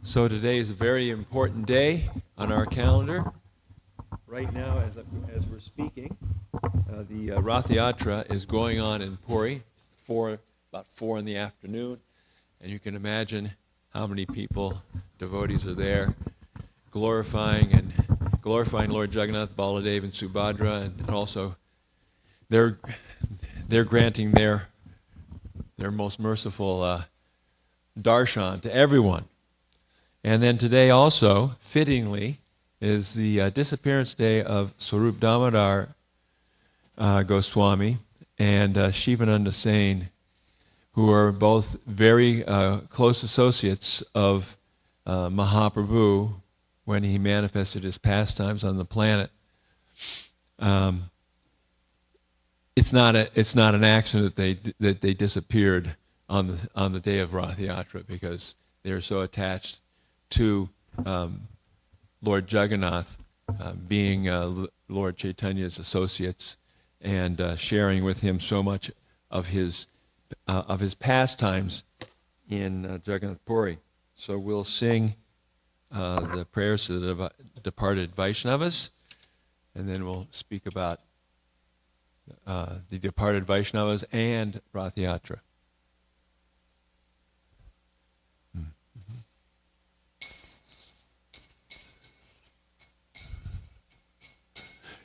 So today is a very important day on our calendar. Right now, as we're speaking, the Rath Yatra is going on in Puri. It's about 4 in the afternoon, and you can imagine how many people, devotees, are there, glorifying Lord Jagannath, Baladev, and Subhadra, and also they're granting their most merciful darshan to everyone. And then today also, fittingly, is the disappearance day of Swarup Damodar Goswami and Shivananda Sain, who are both very close associates of Mahaprabhu when he manifested his pastimes on the planet. It's not an accident that they disappeared on the day of Rath Yatra, because they're so attached to Lord Jagannath, being Lord Chaitanya's associates, and sharing with him so much of his pastimes in Jagannath Puri. So we'll sing the prayers to the departed Vaishnavas, and then we'll speak about the departed Vaishnavas and Rath Yatra.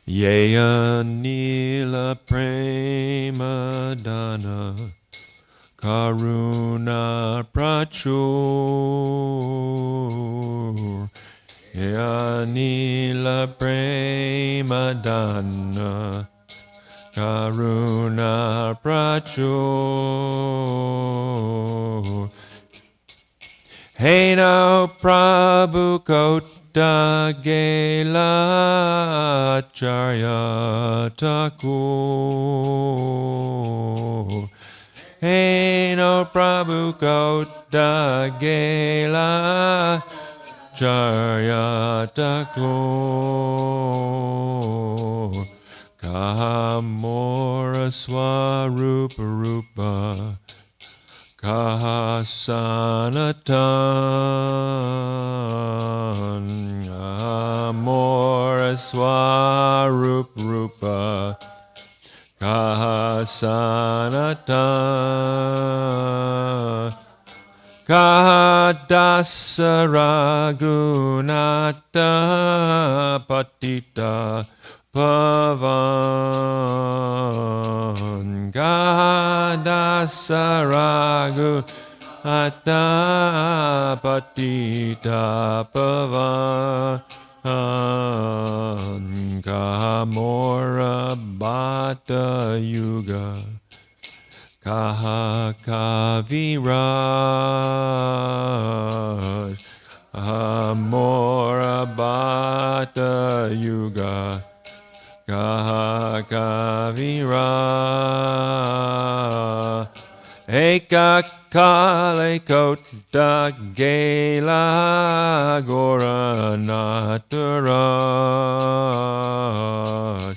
Yeya nila prema dana karuna prachur. Yeya nila prema dana karuna prachur. Hey now Prabhu Kota Gela Acharya Thakur. Hey no Prabhu Kota Gela Acharya Thakur. Kahamora Swarupa Rupa Kahasanatan Amora Swarup Rupa Kahasanatan Kahadasa Raghunata Patita Pavan Gadasa Raghunata Patita Pavan Kamora Bata Yuga Kaha Kaviraj Amora Bata Yuga Kaha Kavira Eka Kale Kota Gela Goranataraj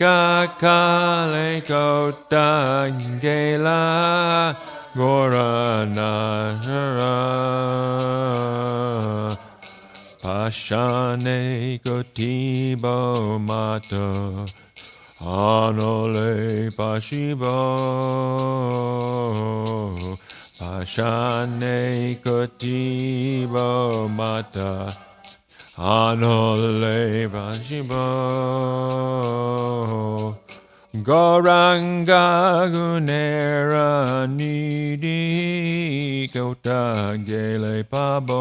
Kakale Kota Gela Goranataraj Pashane Kotibo Mata Anole Pashibo Pashane Kotibo Mata Anole Pashibo Goranga Gunera Nidi Kota Gele Pabo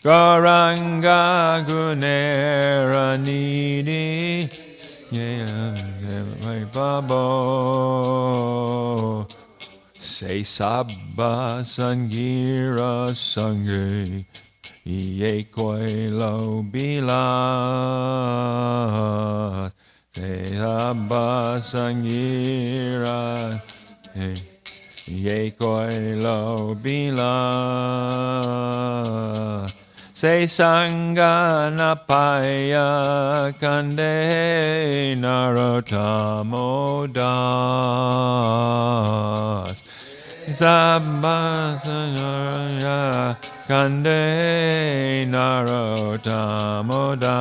Goranga Gunera Nidi Gele Pabo Say Sabba Sangira Sange Ye Koilo Bila Se Abba Sangira Ye Koilo Bila Se Sanga Napaya Kande Narotamo Das Sabbasaya Kande Narotamoda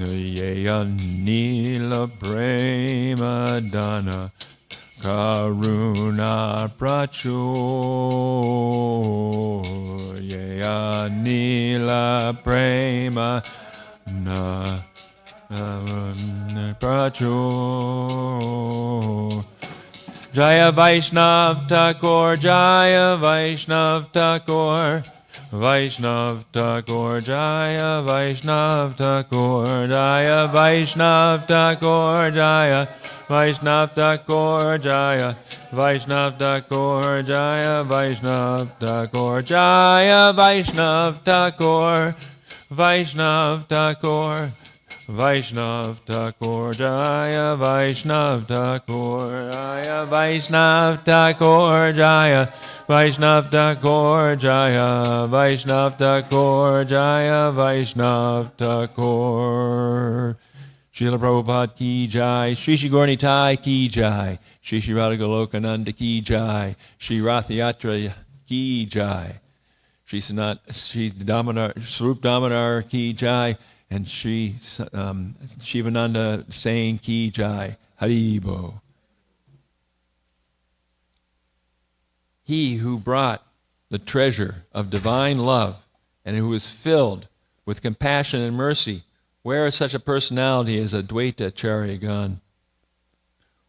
Yeya Nila Prema Dana Karuna Prachur Yeya Nila Prema Na Prachur Jaya Vaishnav Thakur, Jaya Vaishnav Thakur, Vaishnav Thakur, Jaya Vaishnav Thakur, Jaya Vaishnav Thakur, Jaya Vaishnav Thakur, Jaya Vaishnav Thakur, Jaya Vaishnav Thakur, Jaya Vaishnav Thakur, Vaishnav Thakur. Vaishnav Thakur, Jaya Vaishnav Thakur, Jaya Vaishnav Thakur, Jaya Vaishnav Thakur, Jaya Vaishnav Thakur, Jaya Vaishnav Thakur. Srila Prabhupada ki jai, Shri Shri Gaura Nitai ki jai, Shri Shri Radha Goloka Nanda ki jai, Shri Rathayatra ki jai, Shri Damodar, Swarup Damodar ki jai, and Shri Shivananda saying ki jai, Haribo. He who brought the treasure of divine love and who is filled with compassion and mercy, where is such a personality as Advaita Acharya gone?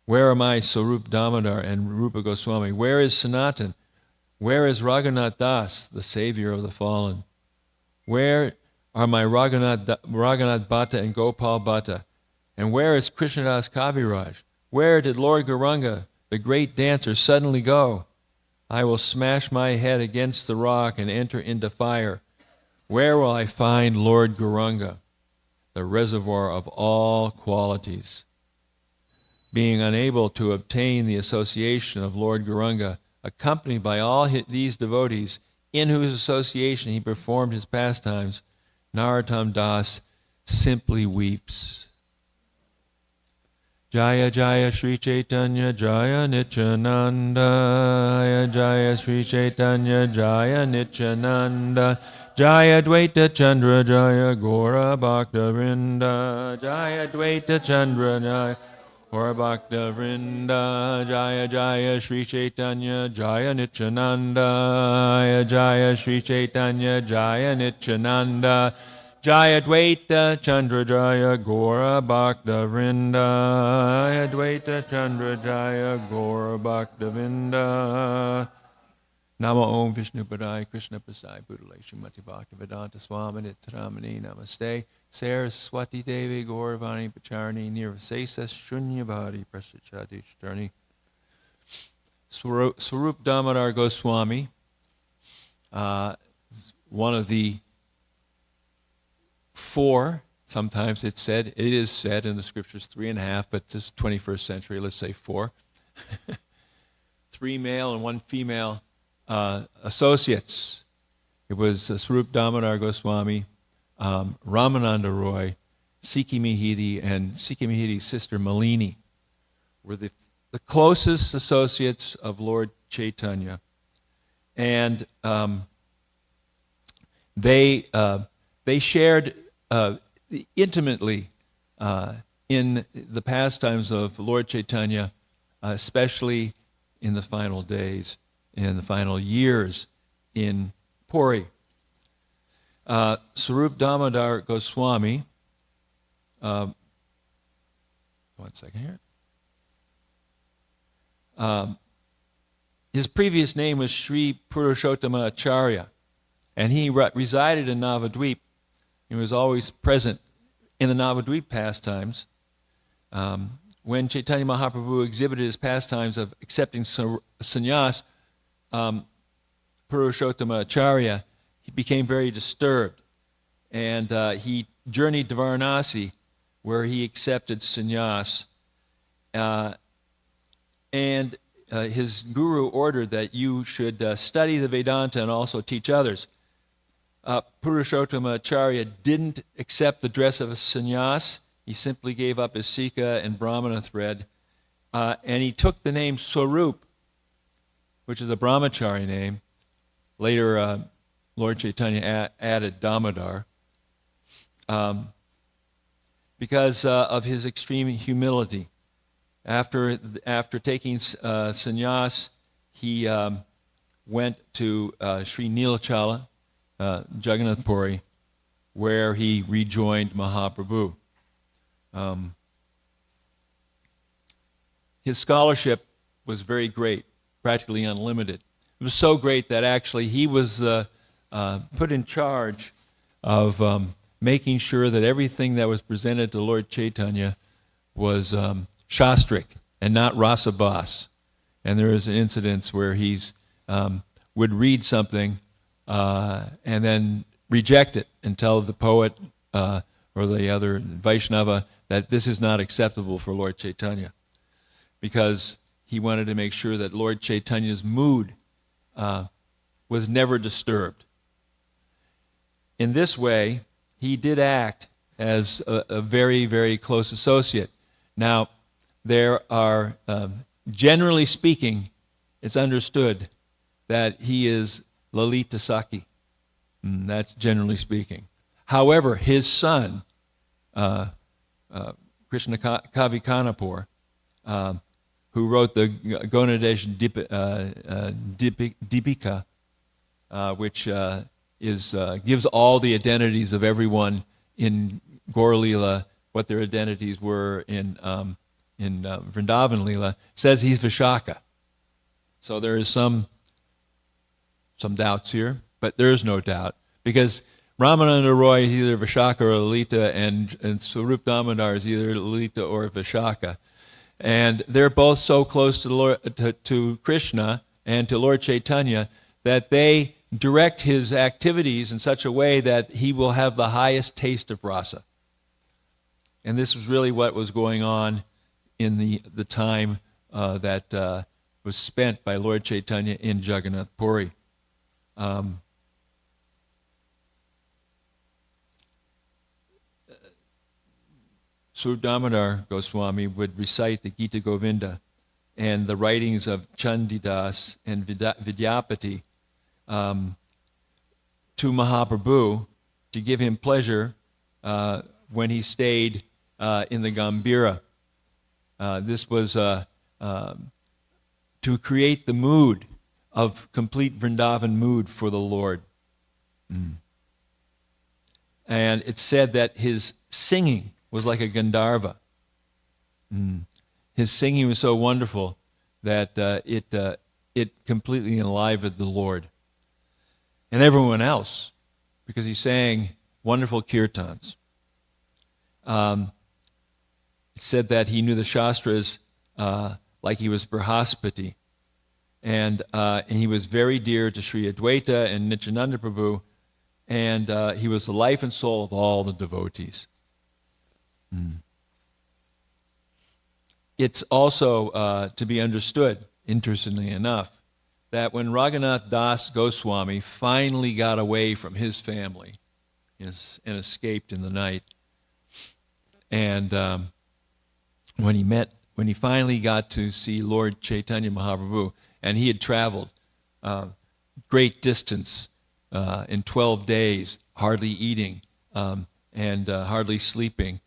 Where are my Swarup Damodar and Rupa Goswami? Where is Sanatan? Where is Raghunath Das, the savior of the fallen? Where are my Raghunath Bhatta and Gopal Bhatta? And where is Krishnadas Kaviraj? Where did Lord Gauranga, the great dancer, suddenly go? I will smash my head against the rock and enter into fire. Where will I find Lord Gauranga, the reservoir of all qualities? Being unable to obtain the association of Lord Gauranga, accompanied by all these devotees, in whose association he performed his pastimes, Narottam Das simply weeps. Jaya Jaya Sri Chaitanya Jaya Nityananda, Jaya Sri Chaitanya Jaya Nityananda, Jaya Dvaita Chandra Jaya Gaura Bhakta Vrinda, Jaya Dvaita Chandra Jaya Gaura Bhakta Vrinda, Jaya Jaya Sri Chaitanya Jaya Nityananda, Jaya Sri Chaitanya Jaya Nityananda, Jaya Dvaita Chandra Jaya Gaura Bhakta Vrinda, Dvaita Chandra Jaya Gaura Bhakta Vrinda. Namo Om Vishnu Padaya Krishna Prasai Bhutale Srimati Bhakti Vedanta Swami Nityaramani Namaste Saraswati Devi Gauravani Pacharani Nirvasesa Shunyavadi Prasachati Chtarni. Swarup Damodar Goswami, one of the four, sometimes it is said in the scriptures 3.5, but this 21st century, let's say 4. 3 male and 1 female associates. It was Swarup Damodar Goswami, Ramananda Roy, Sikhi Mihidi, and Sikhi Mihidi's sister Malini were the closest associates of Lord Chaitanya. And they shared intimately in the pastimes of Lord Chaitanya, especially in the final days, in the final years in Puri. Swarup Damodar Goswami, one second here. His previous name was Sri Purushottama Acharya, and he resided in Navadvip. He was always present in the Navadvip pastimes. When Chaitanya Mahaprabhu exhibited his pastimes of accepting sannyas, Purushottama Acharya, he became very disturbed. And he journeyed to Varanasi, where he accepted sannyas. And his guru ordered that you should study the Vedanta and also teach others. Purushottama Acharya didn't accept the dress of a sannyas. He simply gave up his Sikha and Brahmana thread And he took the name Swarup, which is a brahmachari name. Later, Lord Chaitanya added Damodar, because of his extreme humility. After taking sannyas, he went to Sri Nilachala, Jagannath Puri, where he rejoined Mahaprabhu. His scholarship was very great, practically unlimited. It was so great that actually he was put in charge of making sure that everything that was presented to Lord Chaitanya was shastric and not rasabas. And there is an incident where he's would read something and then reject it and tell the poet or the other Vaishnava that this is not acceptable for Lord Chaitanya, because he wanted to make sure that Lord Chaitanya's mood was never disturbed. In this way, he did act as a very, very close associate. Now, there are, generally speaking, it's understood that he is Lalita Saki. That's generally speaking. However, his son, Krishna Kavi Kanapur, who wrote the Gonadesh Dipika, which gives all the identities of everyone in Gaur Leela, what their identities were in Vrindavan Leela, says he's Vishaka. So there is some doubts here, but there is no doubt, because Ramananda Roy is either Vishaka or Lalita, and Swarup Damodar is either Lalita or Vishaka. And they're both so close to Krishna and to Lord Chaitanya that they direct his activities in such a way that he will have the highest taste of rasa. And this was really what was going on in the time that was spent by Lord Chaitanya in Jagannath Puri. Swarup Damodar Goswami would recite the Gita Govinda and the writings of Chandidas and Vidyapati to Mahaprabhu to give him pleasure when he stayed in the Gambhira. This was to create the mood of complete Vrindavan mood for the Lord. And it's said that his singing was like a Gandharva. His singing was so wonderful that it completely enlivened the Lord and everyone else, because he sang wonderful kirtans. It said that he knew the Shastras like he was Brihaspati, and he was very dear to Sri Advaita and Nityananda Prabhu, and he was the life and soul of all the devotees. It's also to be understood, interestingly enough, that when Raghunath Das Goswami finally got away from his family and escaped in the night, and when he finally got to see Lord Chaitanya Mahaprabhu, and he had traveled great distance in 12 days, hardly eating and hardly sleeping.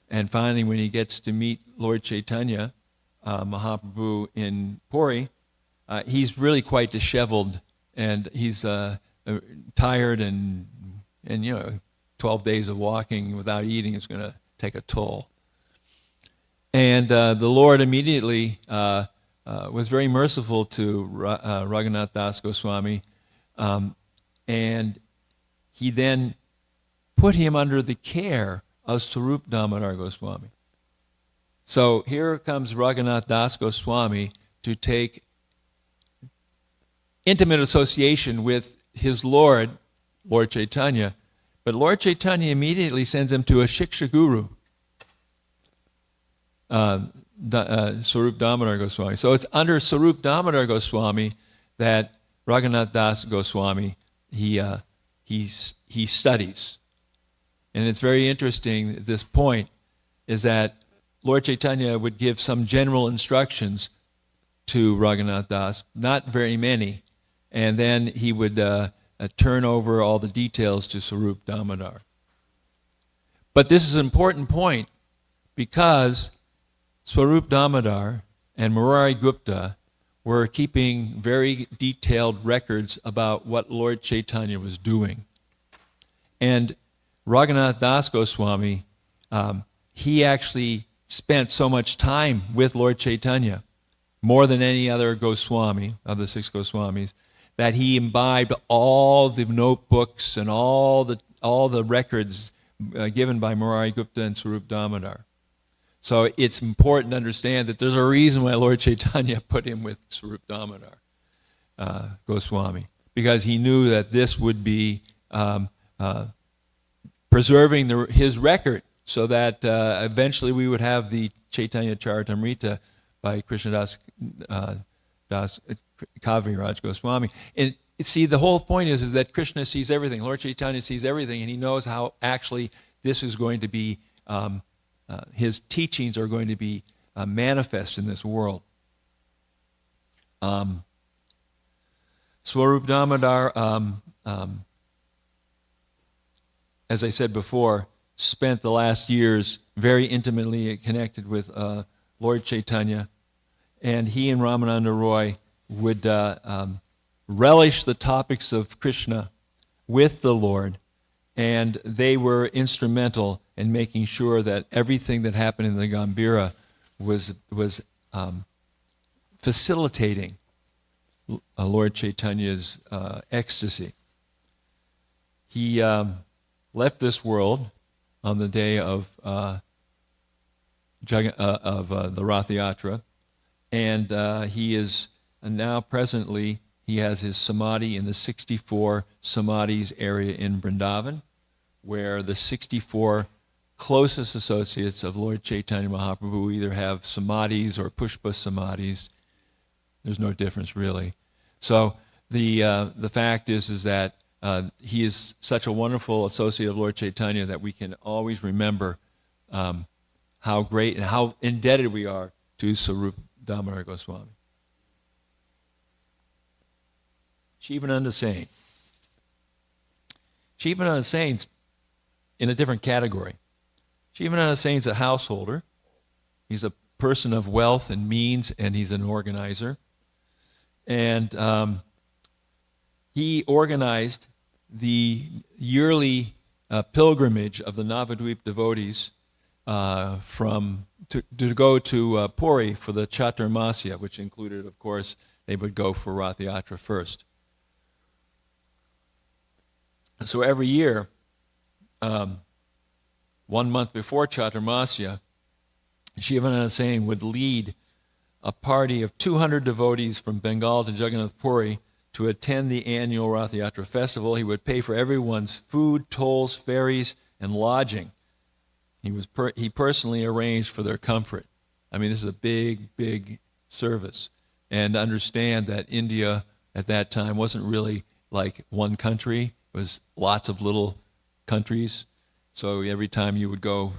And finally, when he gets to meet Lord Chaitanya Mahaprabhu in Puri, he's really quite disheveled, and he's tired, and 12 days of walking without eating is going to take a toll. And the Lord immediately was very merciful to Raghunath Das Goswami, and he then put him under the care of Swarup Damodar Goswami. So here comes Raghunath Das Goswami to take intimate association with his Lord, Lord Chaitanya, but Lord Chaitanya immediately sends him to a Shiksha Guru, Swarup Damodar Goswami. So it's under Swarup Damodar Goswami that Raghunath Das Goswami he studies. And it's very interesting at this point is that Lord Chaitanya would give some general instructions to Raghunath Das, not very many, and then he would turn over all the details to Swarup Damodar. But this is an important point because Swarup Damodar and Murari Gupta were keeping very detailed records about what Lord Chaitanya was doing. And Raghunath Das Goswami, he actually spent so much time with Lord Chaitanya, more than any other Goswami of the 6 Goswamis, that he imbibed all the notebooks and all the records given by Murari Gupta and Swarup Damodar. So it's important to understand that there's a reason why Lord Chaitanya put him with Swarup Damodar Goswami, because he knew that this would be preserving his record, so that eventually we would have the Chaitanya Charitamrita by Krishnadas Kaviraj Goswami. And see, the whole point is that Krishna sees everything. Lord Chaitanya sees everything, and he knows how actually this is going to be, his teachings are going to be manifest in this world. Swarup Damodar, as I said before, spent the last years very intimately connected with Lord Chaitanya, and he and Ramananda Roy would relish the topics of Krishna with the Lord, and they were instrumental in making sure that everything that happened in the Gambhira was facilitating Lord Chaitanya's ecstasy. He left this world on the day of the Rath Yatra, and he is now presently, he has his samadhi in the 64 samadhis area in Vrindavan, where the 64 closest associates of Lord Chaitanya Mahaprabhu either have samadhis or pushpa samadhis. There's no difference really. So the fact is that he is such a wonderful associate of Lord Chaitanya that we can always remember how great and how indebted we are to Swarup Damodar Goswami. Shivananda Sain. Shivananda Sain's in a different category. Shivananda Sain's a householder. He's a person of wealth and means, and he's an organizer. And he organized the yearly pilgrimage of the Navadvip devotees to go to Puri for the Chaturmasya, which included, of course, they would go for Rath Yatra first. So every year, 1 month before Chaturmasya, Shivananda Sain would lead a party of 200 devotees from Bengal to Jagannath Puri to attend the annual Rath Yatra festival. He would pay for everyone's food, tolls, ferries, and lodging. He personally arranged for their comfort. I mean, this is a big, big service. And understand that India at that time wasn't really like one country. It was lots of little countries. So every time you would go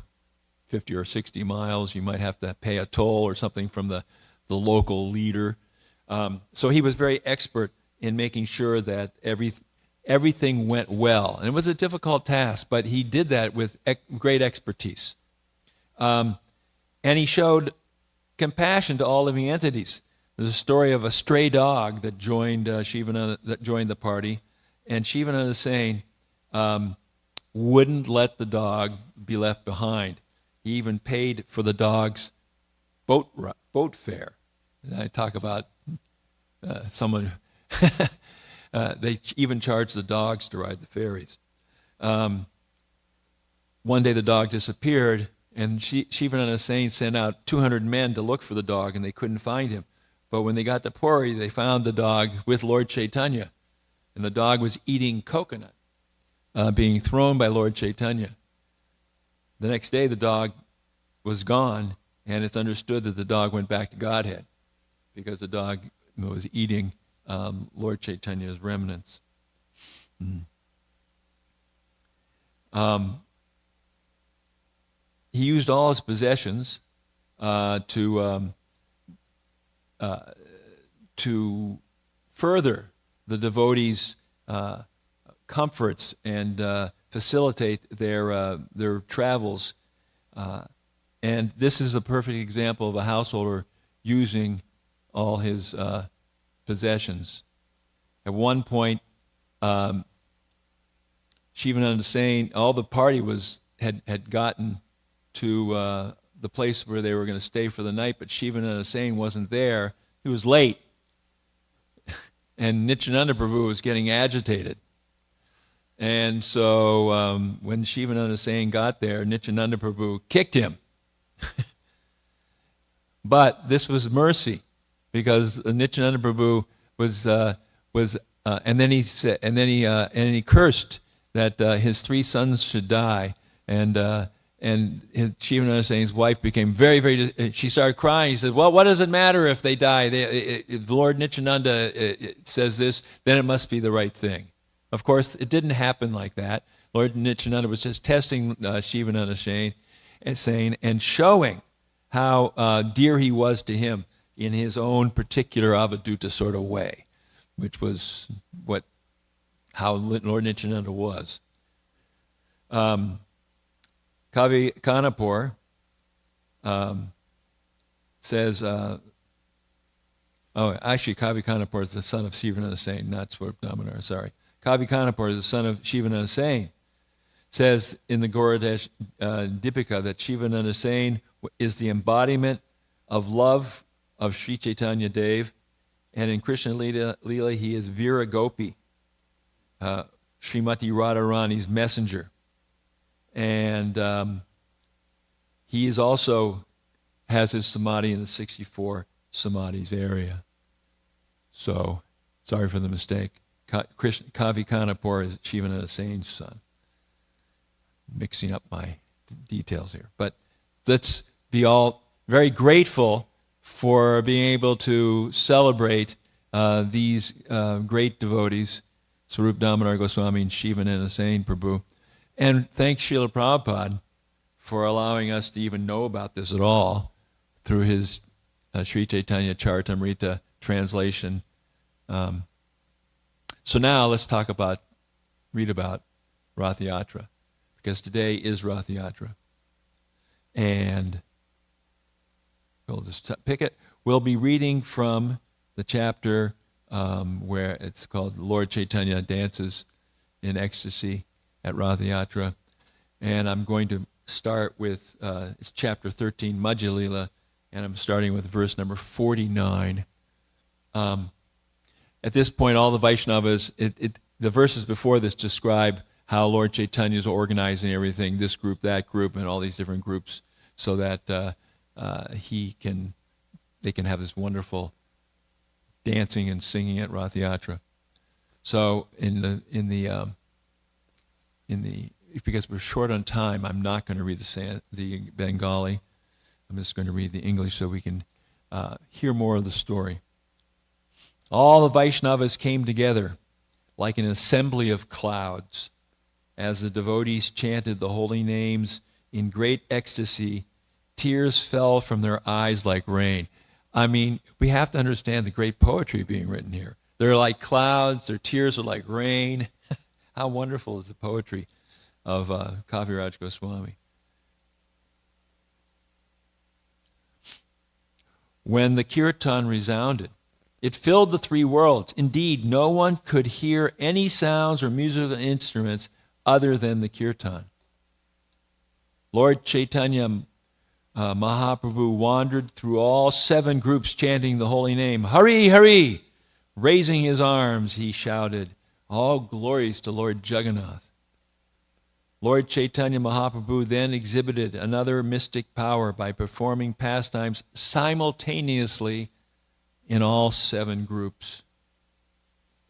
50 or 60 miles, you might have to pay a toll or something from the local leader. So he was very expert in making sure that everything went well. And it was a difficult task, but he did that with great expertise. And he showed compassion to all living entities. There's a story of a stray dog that joined the party, and Shivananda Sain wouldn't let the dog be left behind. He even paid for the dog's boat fare. And I talk about someone. They even charged the dogs to ride the ferries. One day the dog disappeared, and Shivananda Sain sent out 200 men to look for the dog, and they couldn't find him. But when they got to Puri, they found the dog with Lord Chaitanya, and the dog was eating coconut, being thrown by Lord Chaitanya. The next day the dog was gone, and it's understood that the dog went back to Godhead, because the dog was eating Lord Chaitanya's remnants. He used all his possessions to further the devotees' comforts and facilitate their travels. And this is a perfect example of a householder using all his possessions. At one point, Shivananda saying all the party had gotten to the place where they were going to stay for the night, but Shivananda saying wasn't there. He was late. And Nityananda Prabhu was getting agitated. And so when Shivananda Sain got there, Nityananda Prabhu kicked him. But this was mercy, because Nityananda Prabhu and then he said, and he cursed that his 3 sons should die, and Shivananda Sain's wife became very, very. She started crying. He said, "Well, what does it matter if they die? If the Lord Nityananda says this, then it must be the right thing." Of course, it didn't happen like that. Lord Nityananda was just testing Shivananda Sain and showing how dear he was to him in his own particular avaduta sort of way, which was how Lord Nityananda was. Kavi Kanapur says, actually Kavi Kanapur is the son of Shivananda Sain, not Swarup Damodar, sorry. Kavi Kanapur is the son of Shivananda Sain. Says in the Gaudadesh Dipika that Shivananda Sain is the embodiment of love of Sri Chaitanya Dev, and in Krishna Leela he is Vira Gopi, Srimati Radharani's messenger. And he is also has his samadhi in the 64 samadhis area. So, sorry for the mistake. Kavi Kanapur is Shivananda Sain's son. Mixing up my details here. But let's be all very grateful for being able to celebrate these great devotees, Swarup Damodar Goswami and Shivananda Sain Prabhu. And thank Srila Prabhupada for allowing us to even know about this at all through his Sri Chaitanya Charitamrita translation. So now let's read about Rath Yatra, because today is Rath Yatra. And we'll just pick it. We'll be reading from the chapter where it's called Lord Chaitanya Dances in Ecstasy at Rath Yatra. And I'm going to start with, it's chapter 13, Madhya Lila, and I'm starting with verse number 49. At this point, all the Vaishnavas, the verses before this describe how Lord Chaitanya is organizing everything, this group, that group, and all these different groups, so that they can have this wonderful dancing and singing at Rath Yatra. So because we're short on time, I'm not going to read the Bengali. I'm just going to read the English so we can hear more of the story. All the Vaishnavas came together like an assembly of clouds as the devotees chanted the holy names in great ecstasy. Tears fell from their eyes like rain. I mean, we have to understand the great poetry being written here. They're like clouds, their tears are like rain. How wonderful is the poetry of Kaviraj Goswami. When the kirtan resounded, it filled the 3 worlds. Indeed, no one could hear any sounds or musical instruments other than the kirtan. Lord Chaitanya Mahaprabhu wandered through all 7 groups chanting the holy name, Hari, Hari! Raising his arms, he shouted, all glories to Lord Jagannath. Lord Chaitanya Mahaprabhu then exhibited another mystic power by performing pastimes simultaneously in all 7 groups.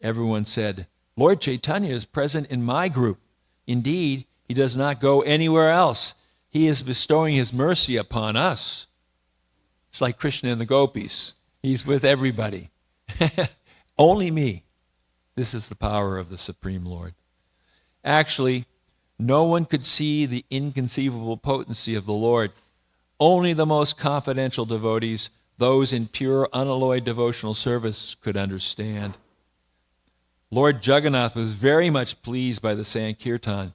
Everyone said, Lord Chaitanya is present in my group. Indeed, he does not go anywhere else. He is bestowing his mercy upon us. It's like Krishna and the gopis. He's with everybody. Only me. This is the power of the Supreme Lord. Actually, no one could see the inconceivable potency of the Lord only the most confidential devotees, those in pure, unalloyed devotional service, could understand. Lord Jagannath was very much pleased by the Sankirtan,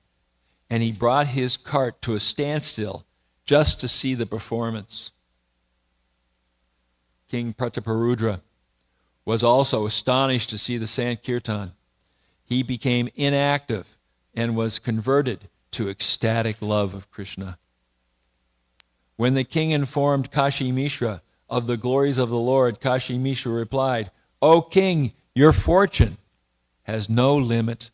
and he brought his cart to a standstill just to see the performance. King Prataparudra was also astonished to see the Sankirtan. He became inactive and was converted to ecstatic love of Krishna. When the king informed Kashi Mishra of the glories of the Lord, Kashi Mishra replied, "O king, your fortune has no limit."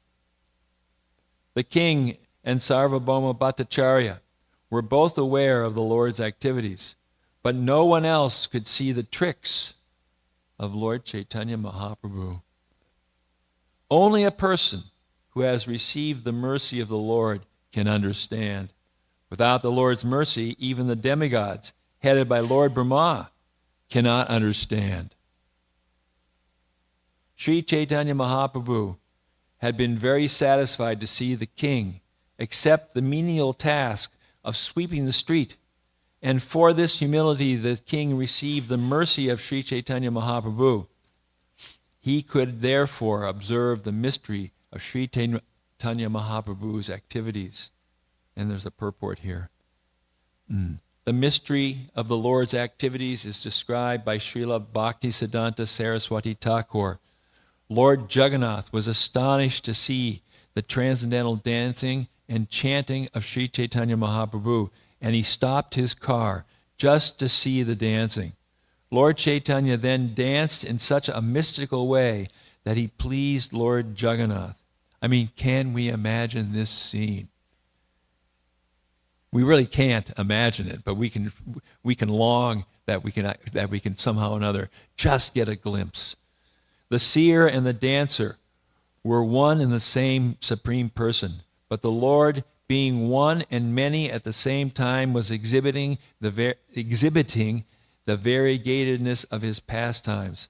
The king and Sarvabhauma Bhattacharya were both aware of the Lord's activities, but no one else could see the tricks of Lord Chaitanya Mahaprabhu. Only a person who has received the mercy of the Lord can understand. Without the Lord's mercy, even the demigods, headed by Lord Brahma, cannot understand. Sri Chaitanya Mahaprabhu had been very satisfied to see the king accept the menial task of sweeping the street, and for this humility the king received the mercy of Sri Chaitanya Mahaprabhu. He could therefore observe the mystery of Sri Chaitanya Mahaprabhu's activities. And there's a purport here. The mystery of the Lord's activities is described by Srila Bhaktisiddhanta Saraswati Thakur. Lord Jagannath was astonished to see the transcendental dancing and chanting of Sri Chaitanya Mahaprabhu, and he stopped his car just to see the dancing. Lord Chaitanya then danced in such a mystical way that he pleased Lord Jagannath. I mean, can we imagine this scene? We really can't imagine it, but we can long that we can somehow or another just get a glimpse. The seer and the dancer were one and the same supreme person, but the Lord, being one and many at the same time, was exhibiting the variegatedness of his pastimes.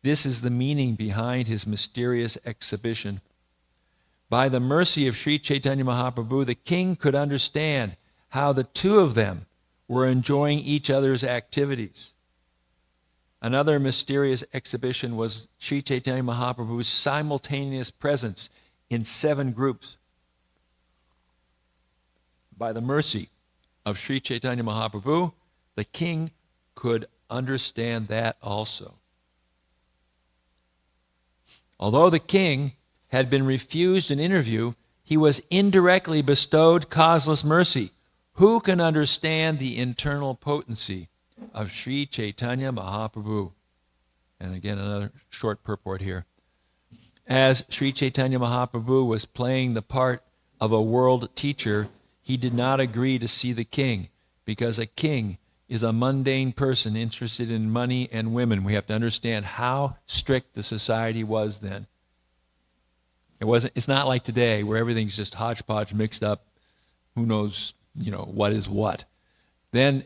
This is the meaning behind his mysterious exhibition. By the mercy of Sri Chaitanya Mahaprabhu, the king could understand how the two of them were enjoying each other's activities. Another mysterious exhibition was Sri Chaitanya Mahaprabhu's simultaneous presence in 7 groups. By the mercy of Sri Chaitanya Mahaprabhu, the king could understand that also. Although the king had been refused an interview, he was indirectly bestowed causeless mercy. Who can understand the internal potency of Sri Chaitanya Mahaprabhu? And again, another short purport here. As Sri Chaitanya Mahaprabhu was playing the part of a world teacher, he did not agree to see the king, because a king is a mundane person interested in money and women. We have to understand how strict the society was then. It's not like today where everything's just hodgepodge mixed up. Who knows, what is what. Then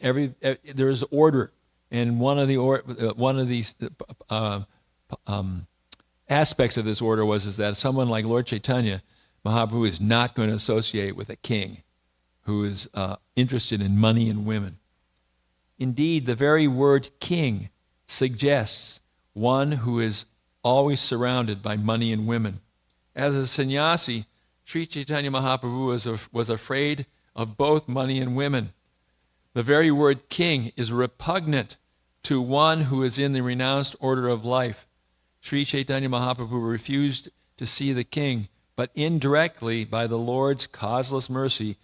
there's order, and one of these aspects of this order is that someone like Lord Chaitanya Mahaprabhu is not going to associate with a king who is interested in money and women. Indeed, the very word king suggests one who is always surrounded by money and women. As a sannyasi, Sri Chaitanya Mahaprabhu was afraid of both money and women. The very word king is repugnant to one who is in the renounced order of life. Sri Chaitanya Mahaprabhu refused to see the king, but indirectly, by the Lord's causeless mercy,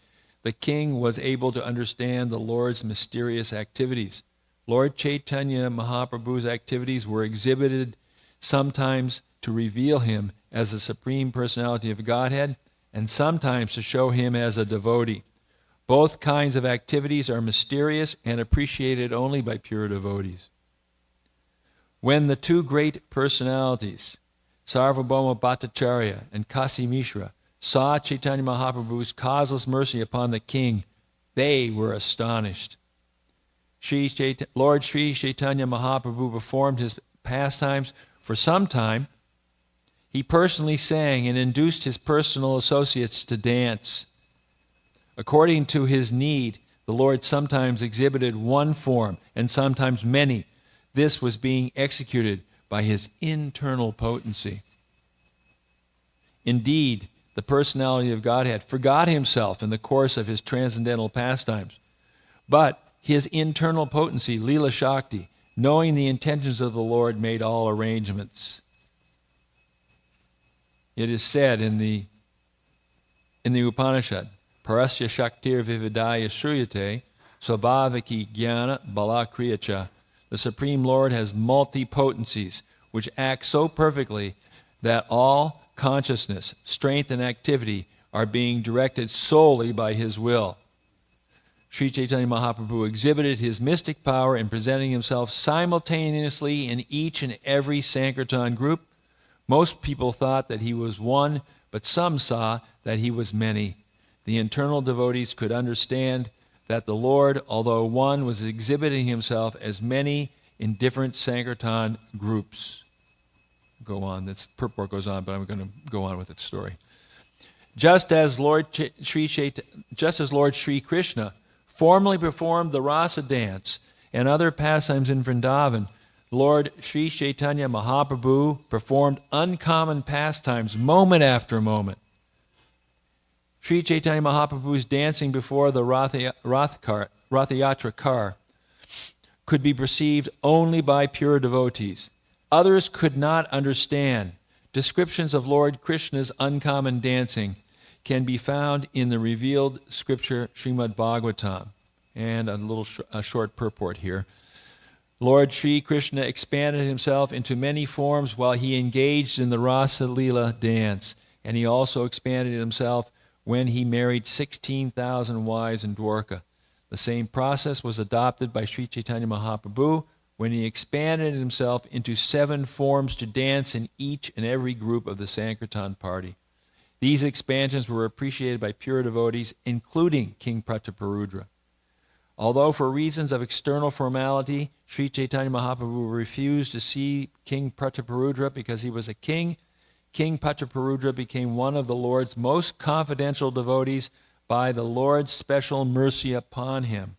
the king was able to understand the Lord's mysterious activities. Lord Chaitanya Mahaprabhu's activities were exhibited sometimes to reveal him as the Supreme Personality of Godhead, and sometimes to show him as a devotee. Both kinds of activities are mysterious and appreciated only by pure devotees. When the two great personalities, Sarvabhauma Bhattacharya and Kasi Mishra, saw Chaitanya Mahaprabhu's causeless mercy upon the king, they were astonished. Lord Sri Chaitanya Mahaprabhu performed his pastimes for some time. He personally sang and induced his personal associates to dance. According to his need, The Lord sometimes exhibited one form and sometimes many. This was being executed by his internal potency. Indeed, the personality of Godhead forgot himself in the course of his transcendental pastimes. But his internal potency, Lila Shakti, knowing the intentions of the Lord, made all arrangements. It is said in the Upanishad, Parasya Shaktir Vividaya Shruyate, Swabhaviki Jnana Balakriyacha. The Supreme Lord has multi-potencies, which act so perfectly that all consciousness, strength, and activity are being directed solely by his will. Sri Chaitanya Mahaprabhu exhibited his mystic power in presenting himself simultaneously in each and every Sankirtan group. Most people thought that he was one, but some saw that he was many. The internal devotees could understand that the Lord, although one, was exhibiting himself as many in different Sankirtan groups. Go on, this purport goes on, but I'm going to go on with the story. Just as Lord Sri Krishna formerly performed the rasa dance and other pastimes in Vrindavan, Lord Sri Chaitanya Mahaprabhu performed uncommon pastimes moment after moment. Sri Chaitanya Mahaprabhu's dancing before the Rathayatra car could be perceived only by pure devotees. Others could not understand. Descriptions of Lord Krishna's uncommon dancing can be found in the revealed scripture Srimad Bhagavatam. And a short purport here. Lord Sri Krishna expanded himself into many forms while he engaged in the Rasa Leela dance, and he also expanded himself when he married 16,000 wives in Dwarka. The same process was adopted by Sri Chaitanya Mahaprabhu when he expanded himself into 7 forms to dance in each and every group of the Sankirtan party. These expansions were appreciated by pure devotees, including King Prataparudra. Although for reasons of external formality, Sri Chaitanya Mahaprabhu refused to see King Prataparudra because he was a king, King Prataparudra became one of the Lord's most confidential devotees by the Lord's special mercy upon him.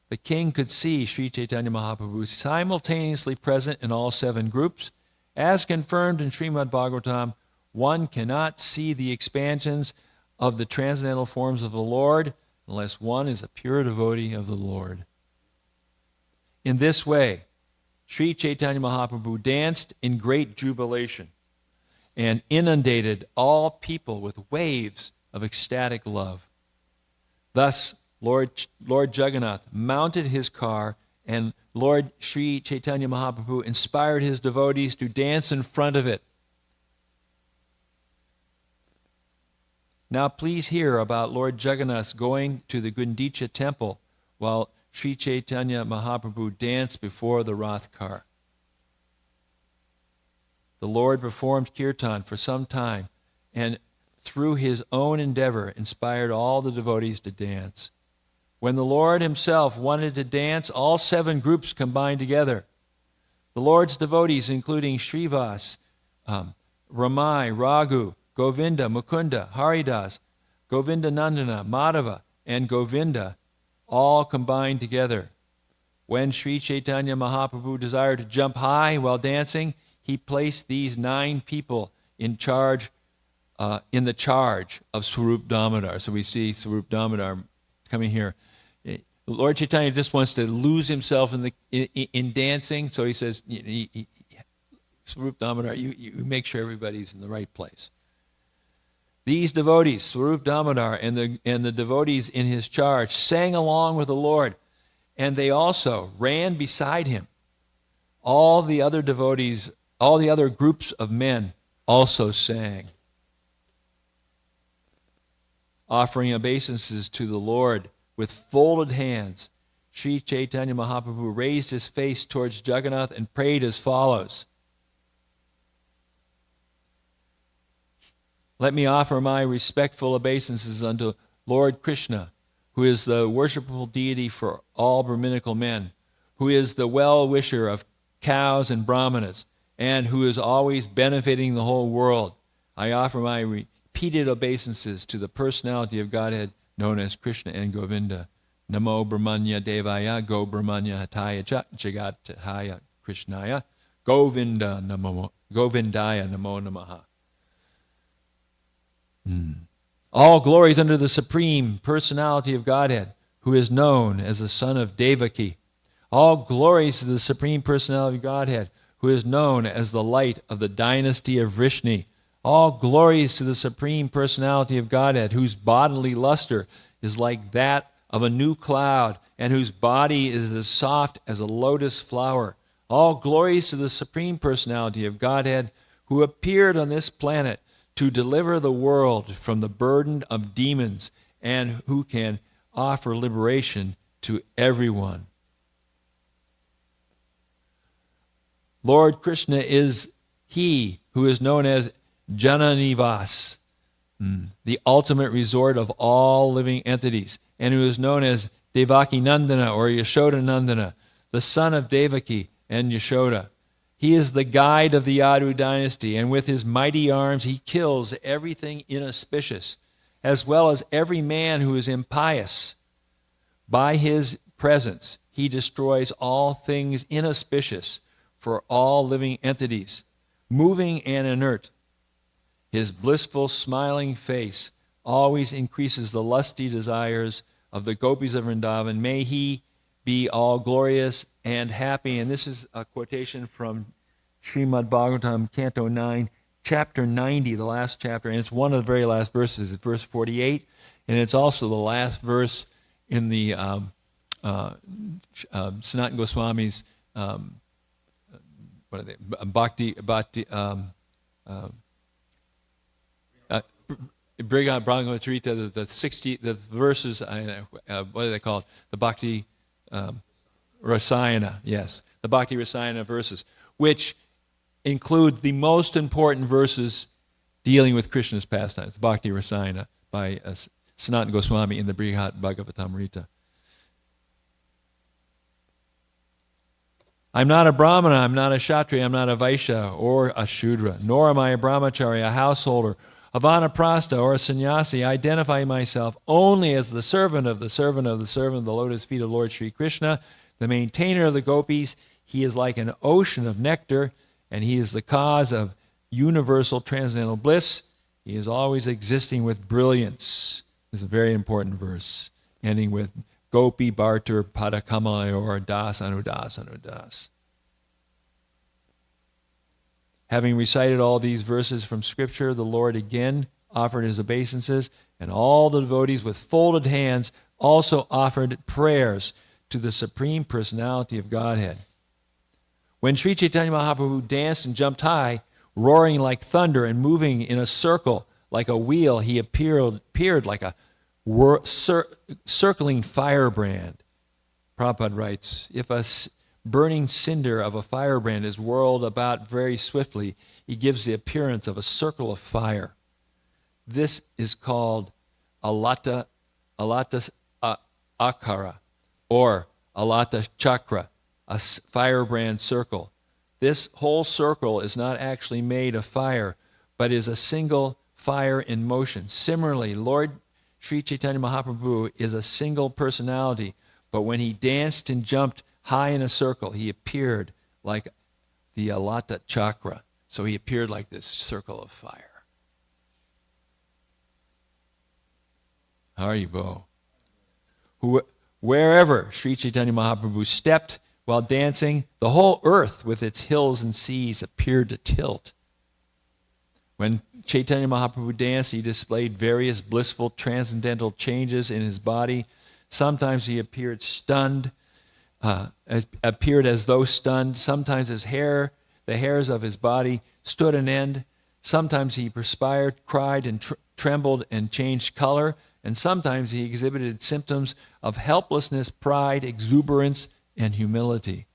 The king could see Sri Chaitanya Mahaprabhu simultaneously present in all 7 groups. As confirmed in Srimad Bhagavatam, one cannot see the expansions of the transcendental forms of the Lord unless one is a pure devotee of the Lord. In this way, Sri Chaitanya Mahaprabhu danced in great jubilation and inundated all people with waves of ecstatic love. Thus, Lord Jagannath mounted his car, and Lord Sri Chaitanya Mahaprabhu inspired his devotees to dance in front of it. Now please hear about Lord Jagannath going to the Gundicha temple while Sri Chaitanya Mahaprabhu danced before the Rath car. The Lord performed kirtan for some time and through his own endeavor inspired all the devotees to dance. When the Lord himself wanted to dance, all 7 groups combined together. The Lord's devotees, including Srivas, Ramai, Raghu, Govinda, Mukunda, Haridas, Govinda Nandana, Madhava, and Govinda, all combined together. When Sri Chaitanya Mahaprabhu desired to jump high while dancing, he placed these 9 people in the charge of Swarup Damodar. So we see Swarup Damodar coming here. Lord Chaitanya just wants to lose himself in dancing, so he says, Swarup Damodar, you make sure everybody's in the right place. These devotees, Swarup Damodar and the devotees in his charge, sang along with the Lord, and they also ran beside him. All the other devotees, all the other groups of men also sang, offering obeisances to the Lord with folded hands. Sri Chaitanya Mahaprabhu raised his face towards Jagannath and prayed as follows. Let me offer my respectful obeisances unto Lord Krishna, who is the worshipful deity for all Brahminical men, who is the well-wisher of cows and brahmanas, and who is always benefiting the whole world. I offer my repeated obeisances to the personality of Godhead known as Krishna and Govinda. Namo Brahmanya Devaya Go Brahmanya Hataya Jagataya Krishnaya Govindaya Namo Namaha. All glories unto the Supreme Personality of Godhead, who is known as the son of Devaki. All glories to the Supreme Personality of Godhead, who is known as the light of the dynasty of Vrishni. All glories to the Supreme Personality of Godhead, whose bodily luster is like that of a new cloud, and whose body is as soft as a lotus flower. All glories to the Supreme Personality of Godhead, who appeared on this planet to deliver the world from the burden of demons, and who can offer liberation to everyone. Lord Krishna is he who is known as Jananivas, the ultimate resort of all living entities, and who is known as Devaki Nandana or Yashoda Nandana, the son of Devaki and Yashoda. He is the guide of the Yadu dynasty, and with his mighty arms he kills everything inauspicious, as well as every man who is impious. By his presence he destroys all things inauspicious for all living entities, moving and inert. His blissful, smiling face always increases the lusty desires of the gopis of Vrindavan. May he be all glorious and happy. And this is a quotation from Srimad Bhagavatam, Canto 9, Chapter 90, the last chapter. And it's one of the very last verses, it's verse 48. And it's also the last verse in the Sanatana Goswami's Bhakti Brihad Brahmatrita, the 60 the verses. What are they called? The Bhakti Rasayana. Yes, the Bhakti Rasayana verses, which include the most important verses dealing with Krishna's pastimes. The Bhakti Rasayana by Sanatana Goswami in the Brihad Bhagavatamrita. I'm not a Brahmana, I'm not a Kshatriya, I'm not a Vaishya or a Shudra, nor am I a Brahmachari, a householder, a Vanaprastha, or a sannyasi. I identify myself only as the servant of the servant of the servant of the lotus feet of Lord Sri Krishna, the maintainer of the gopis. He is like an ocean of nectar, and he is the cause of universal transcendental bliss. He is always existing with brilliance. This is a very important verse, ending with Gopi Bhartar Padakamayor Das Anudas Anudas. Having recited all these verses from Scripture, the Lord again offered his obeisances, and all the devotees with folded hands also offered prayers to the Supreme Personality of Godhead. When Sri Chaitanya Mahaprabhu danced and jumped high, roaring like thunder and moving in a circle like a wheel, he appeared like a circling firebrand. Prabhupada writes, if a burning cinder of a firebrand is whirled about very swiftly, he gives the appearance of a circle of fire. This is called alata akara, or alata chakra, a firebrand circle. This whole circle is not actually made of fire, but is a single fire in motion. Similarly, Lord Sri Chaitanya Mahaprabhu is a single personality, but when he danced and jumped high in a circle, he appeared like the alata chakra. So he appeared like this circle of fire. How are you, Bo? Wherever Sri Chaitanya Mahaprabhu stepped while dancing, the whole earth with its hills and seas appeared to tilt. When Chaitanya Mahaprabhu danced, he displayed various blissful transcendental changes in his body. Sometimes he appeared stunned, appeared as though stunned. Sometimes the hairs of his body stood on end. Sometimes he perspired, cried, and trembled and changed color. And sometimes he exhibited symptoms of helplessness, pride, exuberance, and humility.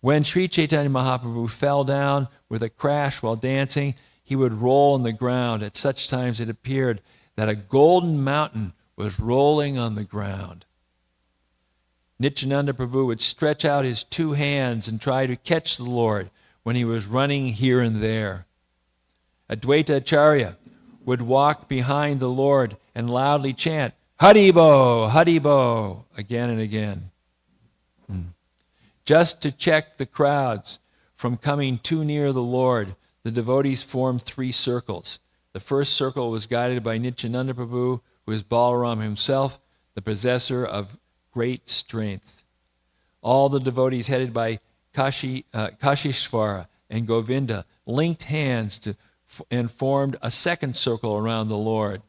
When Sri Chaitanya Mahaprabhu fell down with a crash while dancing, he would roll on the ground. At such times it appeared that a golden mountain was rolling on the ground. Nityananda Prabhu would stretch out his two hands and try to catch the Lord when he was running here and there. Advaita Acharya would walk behind the Lord and loudly chant, Haribo, Haribo, again and again. Just to check the crowds from coming too near the Lord, the devotees formed 3 circles. The first circle was guided by Nityananda Prabhu, who is Balaram himself, the possessor of great strength. All the devotees headed by Kashishvara and Govinda linked hands and formed a second circle around the Lord.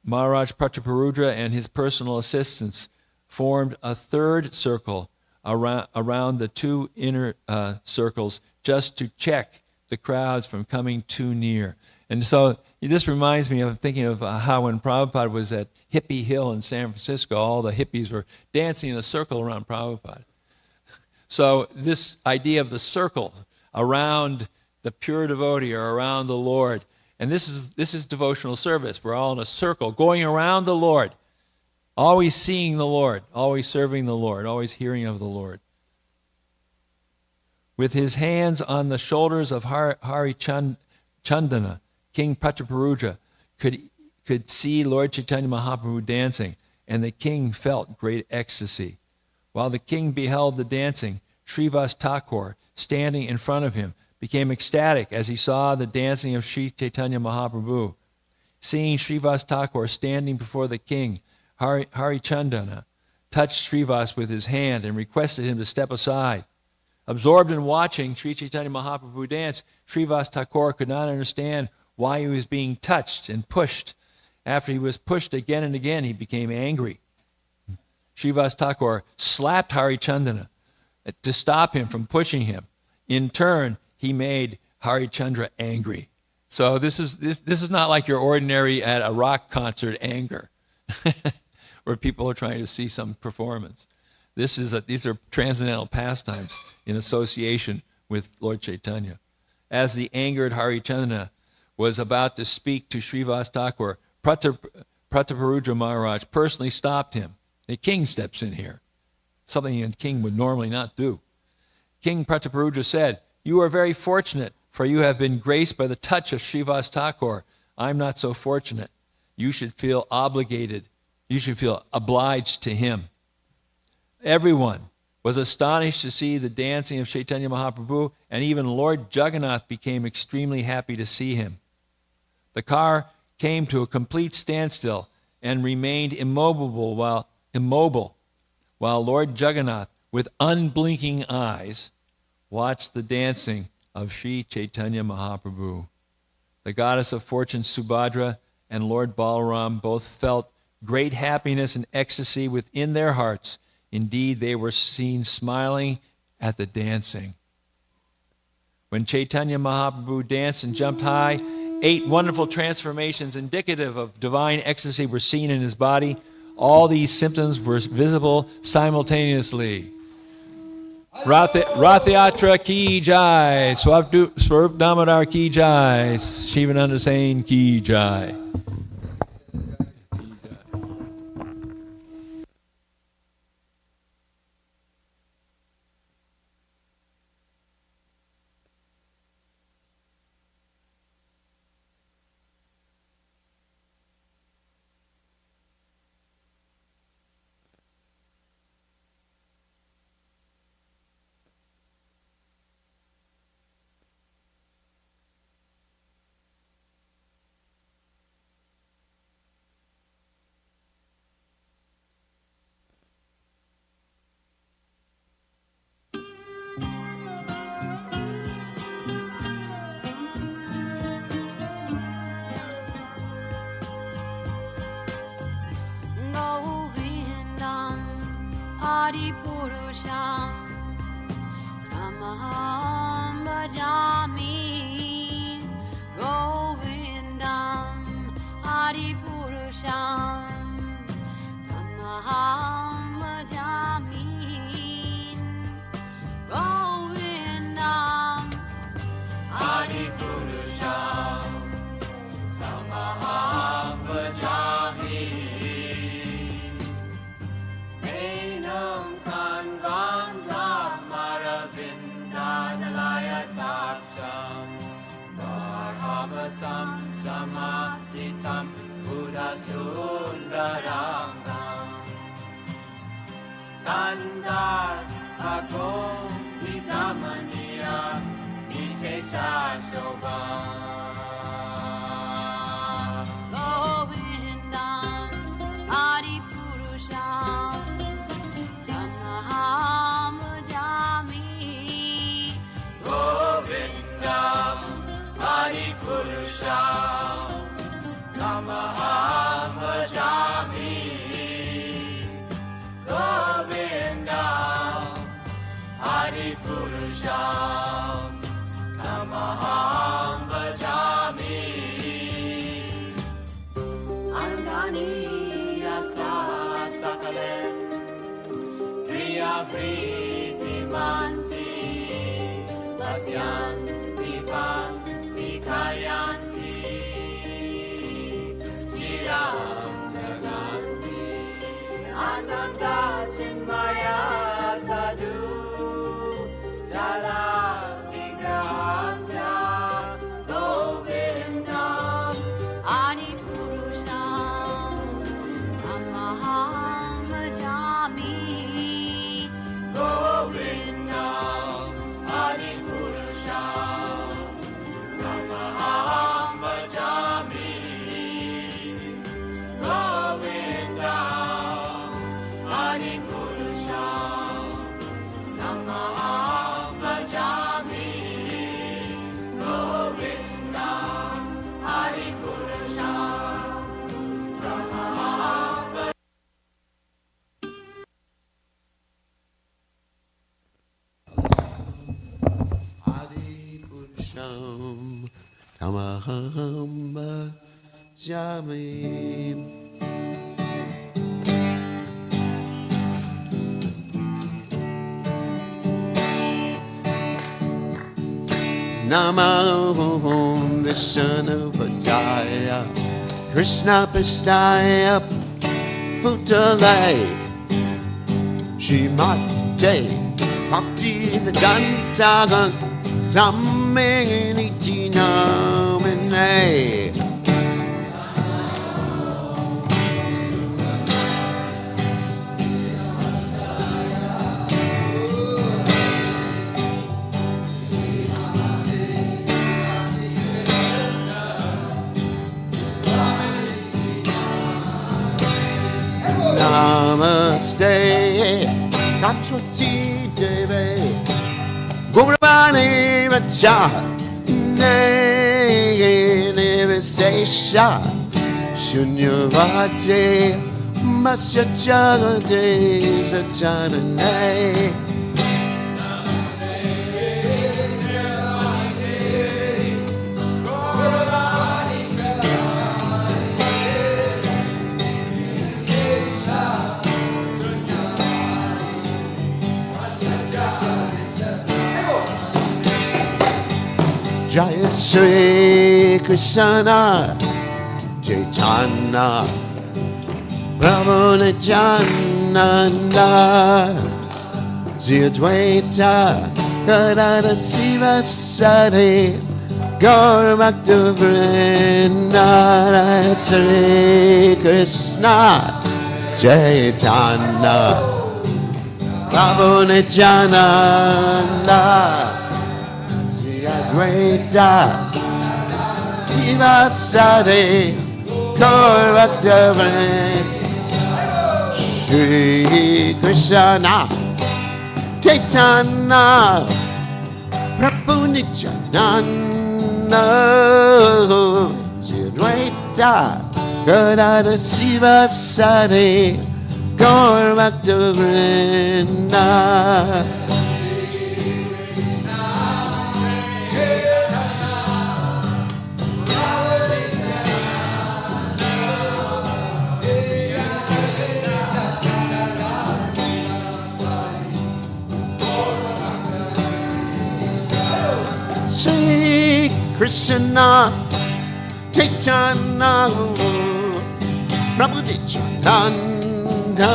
Maharaj Prataparudra and his personal assistants formed a third circle around the 2 inner circles just to check the crowds from coming too near. And so this reminds me of thinking of how when Prabhupada was at Hippie Hill in San Francisco, all the hippies were dancing in a circle around Prabhupada. So this idea of the circle around the pure devotee or around the Lord, and this is devotional service. We're all in a circle going around the Lord, always seeing the Lord, always serving the Lord, always hearing of the Lord. With his hands on the shoulders of Hari Chandana, King Prataparudra could see Lord Chaitanya Mahaprabhu dancing, and the king felt great ecstasy. While the king beheld the dancing, Srivas Thakur, standing in front of him, became ecstatic as he saw the dancing of Sri Chaitanya Mahaprabhu. Seeing Srivas Thakur standing before the king, Hari Chandana touched Srivas with his hand and requested him to step aside. Absorbed in watching Sri Chaitanya Mahaprabhu dance, Srivas Thakur could not understand why he was being touched and pushed. After he was pushed again and again, he became angry. Srivas Thakur slapped Hari Chandana to stop him from pushing him. In turn, he made Hari Chandra angry. So this is not like your ordinary at a rock concert anger, where people are trying to see some performance. These are transcendental pastimes in association with Lord Chaitanya. As the angered Hari Chandana was about to speak to Srivas Thakur, Prataparudra Maharaj personally stopped him. The king steps in here, something a king would normally not do. King Prataparudra said, "You are very fortunate, for you have been graced by the touch of Srivas Thakur. I'm not so fortunate. You should feel obligated. You should feel obliged to him." Everyone was astonished to see the dancing of Chaitanya Mahaprabhu, and even Lord Jagannath became extremely happy to see him. The car came to a complete standstill and remained immobile while Lord Jagannath, with unblinking eyes, watched the dancing of Sri Chaitanya Mahaprabhu. The goddess of fortune Subhadra and Lord Balaram both felt great happiness and ecstasy within their hearts. Indeed, they were seen smiling at the dancing. When Chaitanya Mahaprabhu danced and jumped high, 8 wonderful transformations indicative of divine ecstasy were seen in his body. All these symptoms were visible simultaneously. Rathayatra ki jai, Swarup Damodar ki jai, Shivananda Sain ki jai. Adipurusham Tamaham Bhajami Govindam Adipurusham Tamaham Bhajami Govindam Adipurusham Tamaham Bhajami Samasitam Buddha Sundaranga Kandar ako Ikamaniya Vishesha Shobha Govindam Adipurusham Tamaham Bhajami Govindam Adipurusham Tamaham Bhajami Govindam Adipurusham Tamaham Bhajami Angani Yasa Sakalen Priya Priti Manti Vasyanti Panti Kayanti Jiram Naganti Ananda Chinmaya Sadhu Jala Vigrahasya Govindam Adipurusham Tamaham Bhajami Govindam Adipurusham Tamaham Bhajami Govindam Adipurusham Tamaham Bhajami Govindam Adipurusham Tamaham Adipurusham Tamaham Bhajami. Namo Vishnu Padaya Krishna Pistaya Putale Shrimate Bhakti Vedanta Sammaniti Namine Namaste Saraswati Devi Gauravani Vacha Nivesesha Shunyavati Masya Jagati Satanane Jaya Sri Krishna Chaitanya Prabhu Nityananda Sri Advaita Gadada Siva Sati Gaur Bhakta Vrinda Jaya Sri Krishna Chaitanya Prabhu Nityananda Advaita Shiva Sati Gaur Bhakta Vrinda Shri Krishna Chaitanya Prabhu Nityananda Shri Advaita Gadada Shiva Sati Gaur Bhakta Vrinda Shri Krishna Chaitanya Prabhu Nityananda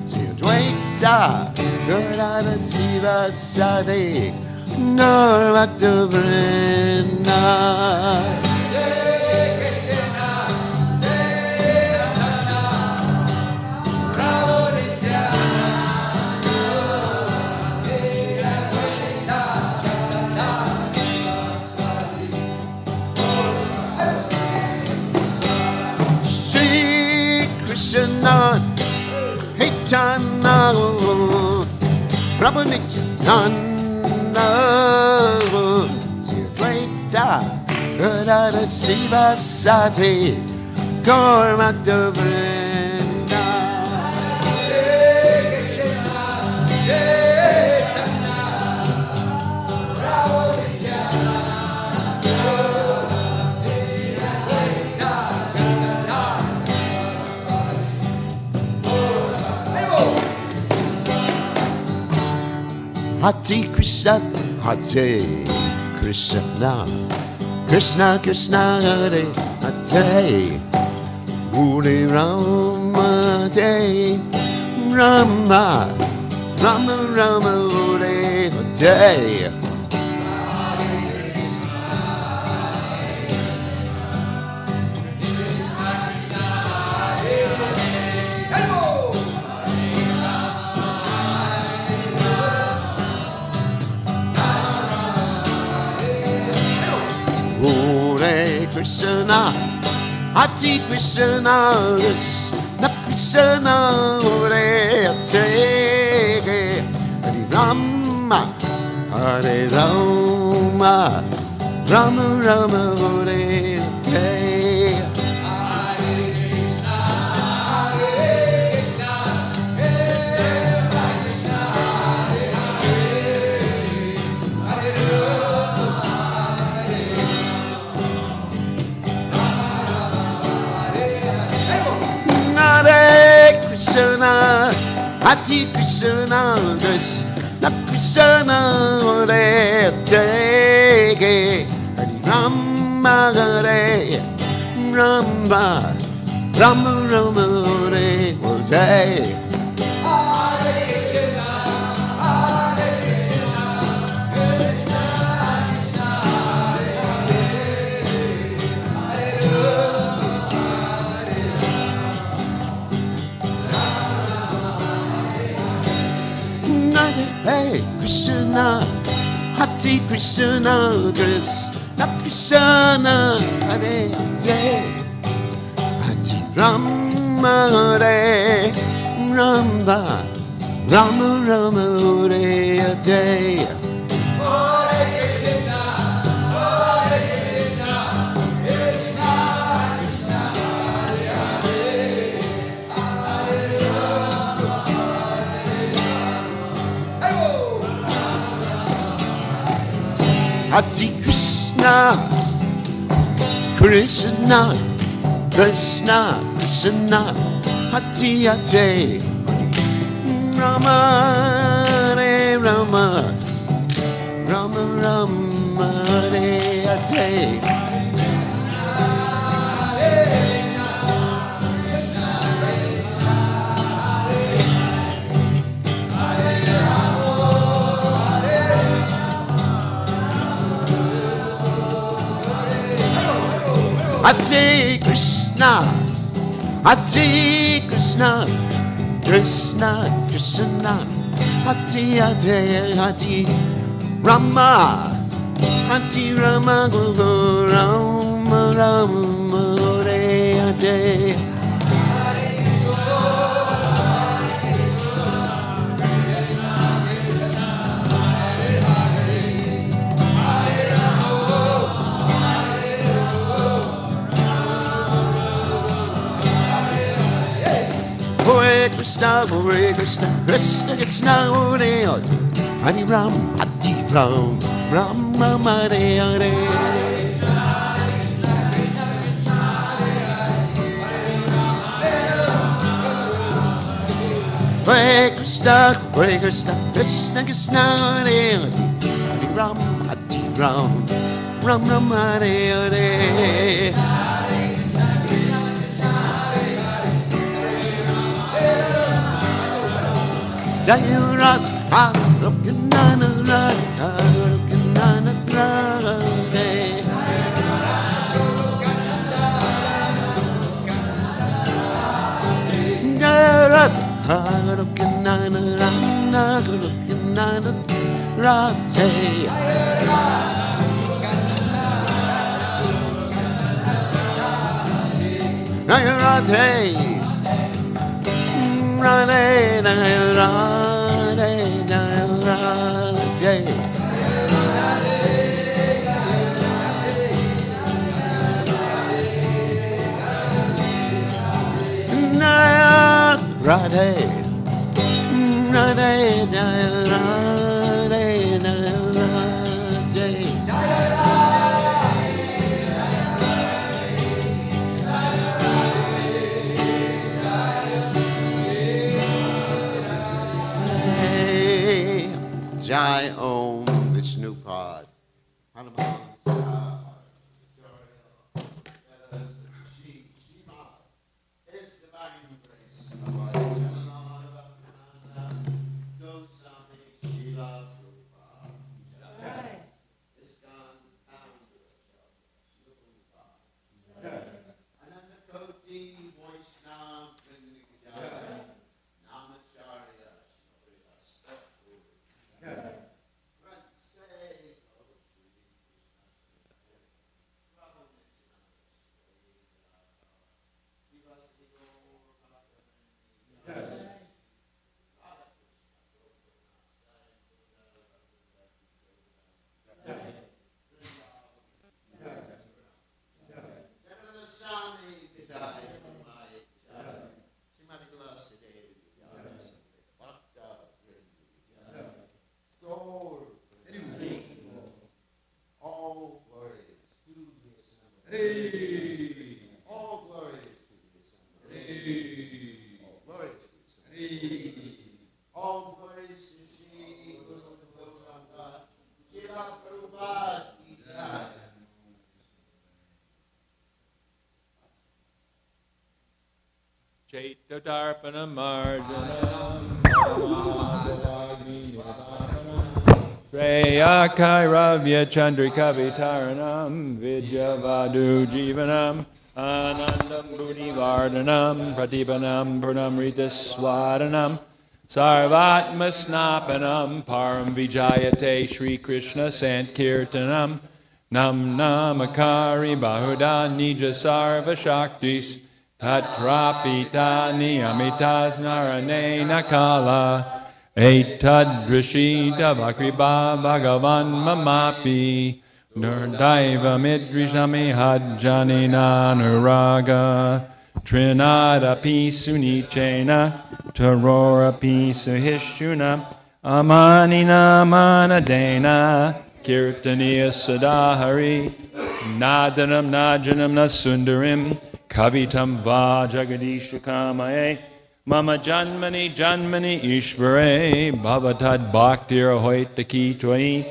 Shri Advaita Gadada Shiva Sati Gaur Bhakta Vrinda Chana, Rabanich, Nana, Zirwaita, Rada Siva Sati, Cormac de Brenda. Hare Krishna, Hare Krishna, Krishna Krishna, Hare Hare, Hare Rama, Hare Rama, Rama Rama, Hare Hare. Hare Krishna, Hare Krishna, Krishna Krishna, Hare Hare, Hare Rama, Hare Rama, Rama Rama, Hare Hare. Hare Krishna, Hare Krishna, Krishna Krishna, Hare Hare, Hare Rama, Hare Rama, Rama Rama, Hare Hare. Hare Krishna, Hare Krishna, Krishna Krishna, Hare Hare, Hare Rama, Hare Rama, Rama Rama, Hare Hare. Hare Krishna, Krishna, Krishna, Krishna, Hare Hare, Rama, Hare Rama, Rama Rama, Hare Hare. Hare Krishna, Hare Krishna, Krishna Krishna, Hare Hare, Hare Rama, Hare Rama, Rama Rama, Hare Hare. Hare Krishna, Hare Krishna, Krishna Krishna, Hare Hare, Hare Ram, Hare Ram, Rama Hare Hare. Hare Krishna, Hare Krishna, Krishna Krishna, Hare Hare, Hare Ram, Hare Ram, Rama Hare Hare. Dayurat, Harukinana, Harukinana, Darat, Harukinana, Harukinana, Rate. Rate, Rate. Jai Om Vishnupad. Hanuman. Shima is divine grace. Goswami Shila Prabhupada. ISKCON founder. Ananda Koti Vaishnava Vrinda Namacharya. All glory to the Assembly. All glory to the Assembly. All glory to the Assembly. All glory to Shri Goloka. Shila Prabhupada ki jai. Chaitodarpana marjanam Shreya Kairavya Chandrika Vitaranam Vidyavadu Jivanam Anandam Buddhi Vardhanam Pratipanam Purnamrita Swadanam Sarvatma Snapanam Param Vijayate Shri Krishna Sankirtanam Nam Namakari Bahuda Nija Sarva Shaktis Tatrapita Niyamitas Narane Nakala Etadrishita Vakriba Bhagavan Mamapi Nurdaiva Midrishami Hajjanina Nuraga Trinadapi Sunichena Tarorapi Suhishuna Amanina Manadena Kirtaniya Sadahari Nadanam Najanam Nasundarim Kavitam Va Jagadishakamae Mama Janmani Janmani Ishvare Bhavatad Bhaktir Hoitaki Twai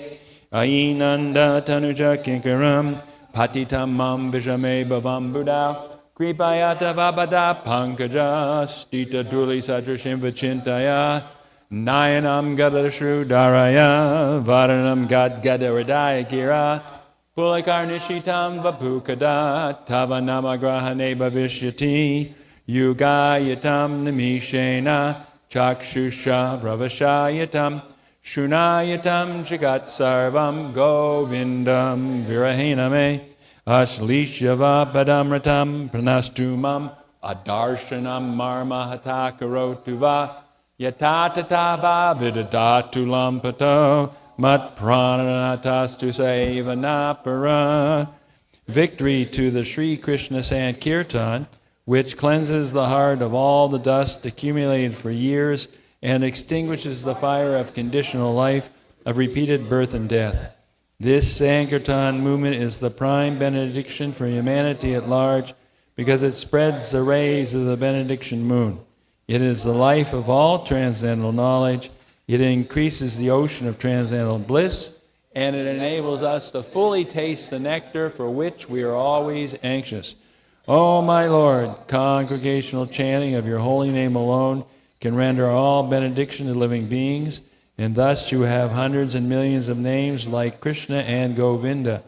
Ainanda Tanuja Kinkaram Patitam Mam Vijame Bhavam Buddha Kripayata Vabada Pankaja Stita Duli Sadrashim Vachintaya Nayanam Gadashru Daraya Varanam Gad Gadaradaya Gira Pulakarnishitam Vapukada Tavanama Grahane Bhavishyati Yugayatam Namishena Chakshusha Bravashayatam Shunayatam Jagat Sarvam Govindam Virahename Ashlishyava Padamratam Pranastumam Adarshanam Marmahatakarotuva Yatatatava Vidadatulam Pato Mat Pranatastu Sevanapara. Victory to the Sri Krishna Sankirtan, which cleanses the heart of all the dust accumulated for years and extinguishes the fire of conditional life, of repeated birth and death. This Sankirtan movement is the prime benediction for humanity at large because it spreads the rays of the benediction moon. It is the life of all transcendental knowledge. It increases the ocean of transcendental bliss, and it enables us to fully taste the nectar for which we are always anxious. O my Lord, congregational chanting of your holy name alone can render all benediction to living beings, and thus you have hundreds and millions of names like Krishna and Govinda.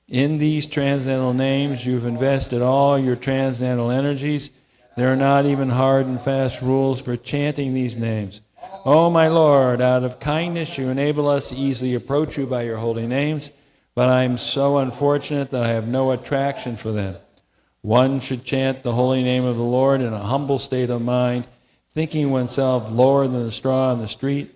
In these transcendental names you've invested all your transcendental energies. There are not even hard and fast rules for chanting these names. O my Lord, out of kindness you enable us to easily approach you by your holy names, but I am so unfortunate that I have no attraction for them. One should chant the holy name of the Lord in a humble state of mind, thinking oneself lower than the straw on the street.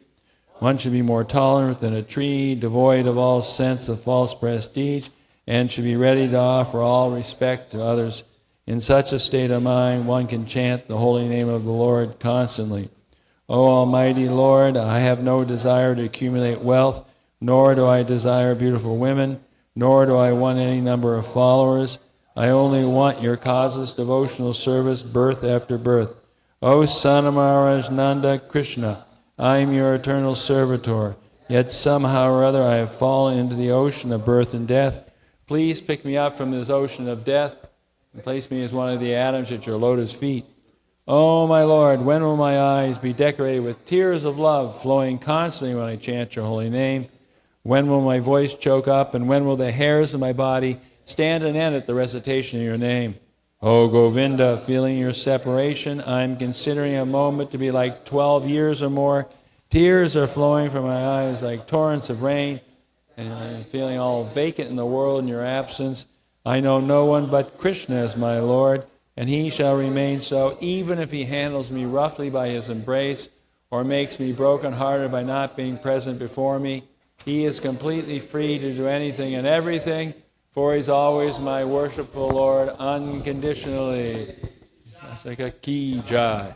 One should be more tolerant than a tree, devoid of all sense of false prestige, and should be ready to offer all respect to others. In such a state of mind, one can chant the holy name of the Lord constantly. O Almighty Lord, I have no desire to accumulate wealth, nor do I desire beautiful women, nor do I want any number of followers. I only want your causeless devotional service, birth after birth. O Son of Maharaj Nanda Krishna, I am your eternal servitor, yet somehow or other I have fallen into the ocean of birth and death. Please pick me up from this ocean of death and place me as one of the atoms at your lotus feet. Oh, my Lord, when will my eyes be decorated with tears of love flowing constantly when I chant your holy name? When will my voice choke up, and when will the hairs of my body stand an end at the recitation of your name? O Govinda, feeling your separation, I'm considering a moment to be like 12 years or more. Tears are flowing from my eyes like torrents of rain, and I'm feeling all vacant in the world in your absence. I know no one but Krishna as my Lord, and he shall remain so, even if he handles me roughly by his embrace, or makes me broken-hearted by not being present before me. He is completely free to do anything and everything, for he's always my worshipful Lord unconditionally. That's like a ki jai.